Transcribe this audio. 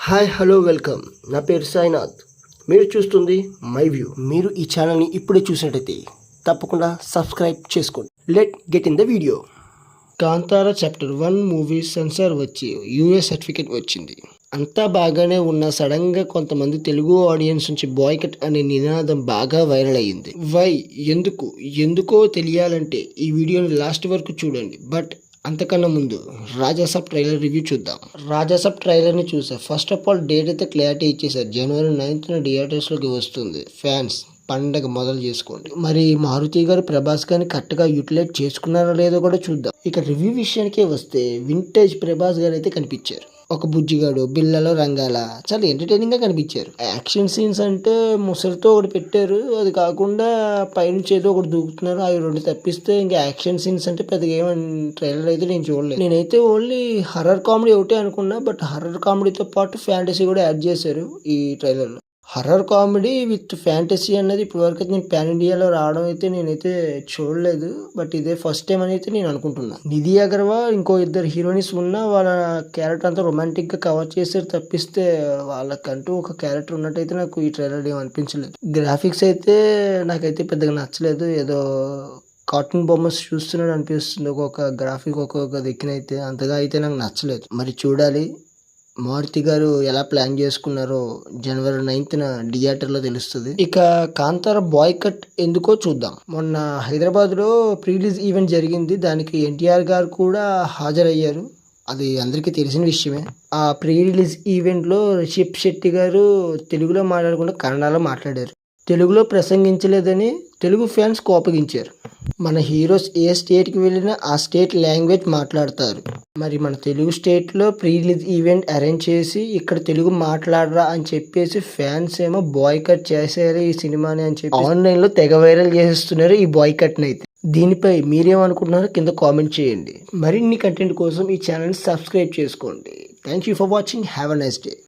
Hi hello welcome. నా పేరు సాయినాథ్. మీరు చూస్తుంది మై వ్యూ. మీరు ఈ ఛానల్ని ఇప్పుడే చూసినట్టయితే తప్పకుండా సబ్స్క్రైబ్ చేసుకోండి. Let get in the video. Kantara chapter 1 movie censor వచ్చి యూఎస్ సర్టిఫికేట్ వచ్చింది. అంతా బాగానే ఉన్న సడన్గా కొంతమంది తెలుగు ఆడియన్స్ నుంచి బాయ్కట్ అనే నినాదం బాగా వైరల్ అయ్యింది. వై ఎందుకో తెలియాలంటే ఈ వీడియోని లాస్ట్ వరకు చూడండి. బట్ అంతకన్నా ముందు రాజాసాబ్ ట్రైలర్ రివ్యూ చూద్దాం. రాజాసాబ్ ట్రైలర్ని చూసా. ఫస్ట్ ఆఫ్ ఆల్ డేట్ అయితే క్లారిటీ ఇచ్చేసారు. January 9th థియేటర్స్లోకి వస్తుంది. ఫ్యాన్స్ పండగ మొదలు చేసుకోండి. మరి మారుతి గారు ప్రభాస్ గారిని కరెక్ట్గా యూటిలైజ్ చేసుకున్నారో లేదో కూడా చూద్దాం. ఇక రివ్యూ విషయానికే వస్తే వింటేజ్ ప్రభాస్ గారు అయితే కనిపించారు. ఒక బుజ్జిగాడు బిల్లలో రంగాల చాలా ఎంటర్టైనింగ్గా కనిపించారు. యాక్షన్ సీన్స్ అంటే ముసలితో ఒకటి పెట్టారు. అది కాకుండా పైనుంచి ఏదో ఒకటి దూకుతున్నారు. అవి రెండు తప్పిస్తే ఇంకా యాక్షన్ సీన్స్ అంటే పెద్దగా ఏమని ట్రైలర్ అయితే నేను చూడలేదు. నేనైతే ఓన్లీ హర్రర్ కామెడీ ఒకటే అనుకున్నా. బట్ హర్రర్ కామెడీతో పాటు ఫ్యాంటసీ కూడా యాడ్ చేశారు ఈ ట్రైలర్లో. హర్రర్ కామెడీ విత్ ఫ్యాంటసీ అన్నది ఇప్పటివరకు అయితే నేను పాన్ ఇండియాలో రావడం అయితే నేనైతే చూడలేదు. బట్ ఇదే ఫస్ట్ టైం అని అయితే నేను అనుకుంటున్నాను. నిధి అగర్వాల్ ఇంకో ఇద్దరు హీరోయిన్స్ ఉన్న వాళ్ళ క్యారెక్టర్ అంతా రొమాంటిక్గా కవర్ చేసారు తప్పిస్తే వాళ్ళకంటూ ఒక క్యారెక్టర్ ఉన్నట్టయితే నాకు ఈ ట్రైలర్ ఏం అనిపించలేదు. గ్రాఫిక్స్ అయితే నాకైతే పెద్దగా నచ్చలేదు. ఏదో కార్టూన్ బొమ్మస్ చూస్తున్నాడు అనిపిస్తుంది. ఒక్కొక్క గ్రాఫిక్ ఒక్కొక్క దిక్కునైతే అంతగా అయితే నాకు నచ్చలేదు. మరి చూడాలి మారుతి గారు ఎలా ప్లాన్ చేసుకున్నారో January 9th థియేటర్లో తెలుస్తుంది. ఇక కాంతార బాయ్కట్ ఎందుకో చూద్దాం. మొన్న హైదరాబాద్లో ప్రీ రిలీజ్ ఈవెంట్ జరిగింది. దానికి ఎన్టీఆర్ గారు కూడా హాజరయ్యారు. అది అందరికీ తెలిసిన విషయమే. ఆ ప్రీ రిలీజ్ ఈవెంట్లో రిషబ్ శెట్టి గారు తెలుగులో మాట్లాడకుండా కన్నడలో మాట్లాడారు. తెలుగులో ప్రసంగించలేదని తెలుగు ఫ్యాన్స్ కోపగించారు. మన హీరోస్ ఏ స్టేట్కి వెళ్ళినా ఆ స్టేట్ లాంగ్వేజ్ మాట్లాడతారు. మరి మన తెలుగు స్టేట్లో ప్రీ రిలీజ్ ఈవెంట్ అరేంజ్ చేసి ఇక్కడ తెలుగు మాట్లాడరా అని చెప్పేసి ఫ్యాన్స్ ఏమో బాయ్కట్ చేశారు ఈ సినిమాని అని చెప్పి ఆన్లైన్లో తెగ వైరల్ చేసేస్తున్నారు ఈ బాయ్కట్ని అయితే. దీనిపై మీరేమనుకుంటున్నారో కింద కామెంట్ చేయండి. మరిన్ని కంటెంట్ కోసం ఈ ఛానల్ని సబ్స్క్రైబ్ చేసుకోండి. Thank you for watching. Have a nice day.